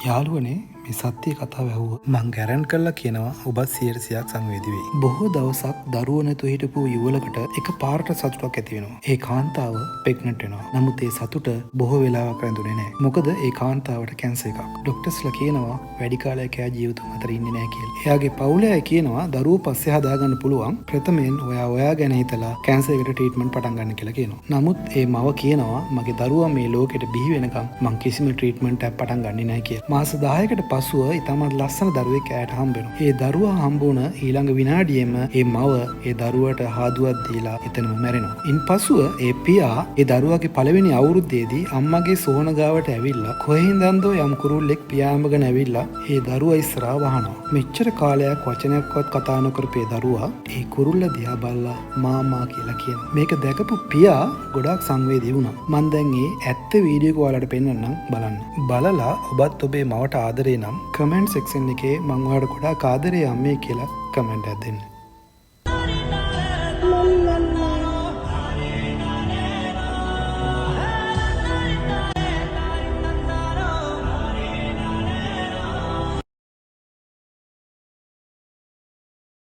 යාළුවනේ මේ සත්‍ය කතාව ඇහුවොත් මං ගැරන්ට් කරලා කියනවා ඔබත් 100%ක් සංවේදී වෙයි. බොහෝ දවසක් දරුවෝ නැතුව හිටපු යුවලකට එක පාරට සතුටක් ඇති වෙනවා. ඒ කාන්තාව ප්‍රෙග්නන්ට් වෙනවා. නමුත් ඒ සතුට බොහෝ වෙලාවක් රැඳුනේ නැහැ. මොකද ඒ කාන්තාවට කැන්සර් එකක්. ડોක්ටර්ස්ලා කියනවා වැඩි කාලයක් එයා ජීවිතුන් අතර ඉන්නේ නැහැ කියලා. එයාගේ පවුලේ අය කියනවා දරුවෝ පස්සේ හදාගන්න පුළුවන්. ප්‍රථමයෙන් ඔයා ගැන හිතලා කැන්සර් එකට ට්‍රීට්මන්ට් පටන් ගන්න කියලා කියනවා. නමුත් ඒ මව කියනවා මගේ දරුවා මේ ලෝකෙට බිහි වෙනකම් මං කිසිම ට්‍රීට්මන්ට් එකක් පටන් ගන්නේ නැහැ කියලා. මාස 10කට පසුව ඉතාමත් ලස්සන දරුවෙක් ඇයට හම්බ වෙනවා. ඒ දරුවා හම්බ වුණ ඊළඟ විනාඩියෙම ඒ මව ඒ දරුවට හාදුවක් දීලා එතනම මැරෙනවා. ඉන්පසුව ඒ පියා ඒ දරුවාගේ පළවෙනි අවුරුද්දේදී අම්මගේ සෝන ගාවට ඇවිල්ලා කොහෙන්දන්දෝ යම් කුරුල්ලෙක් පියාඹගෙන ඇවිල්ලා ඒ දරුවා ඉස්සරහා වහනවා. මෙච්චර කාලයක් වචනයක්වත් කතා නොකරපු ඒ දරුවා ඒ කුරුල්ල දිහා බලලා මාමා කියලා කියනවා. මේක දැකපු පියා ගොඩාක් සංවේදී වුණා. මම දැන් මේ ඇත්ත වීඩියෝ එක ඔයාලට පෙන්නන්නම් බලන්න. බලලා ඔබත් ඔබේ මවට ආදරේ නම් කමෙන්ට් සෙක්ෂන් එකේ මම ඔයාලට ගොඩාක් ආදරේ අම්මේ කියලා කමෙන්ට් එකක් දෙන්න.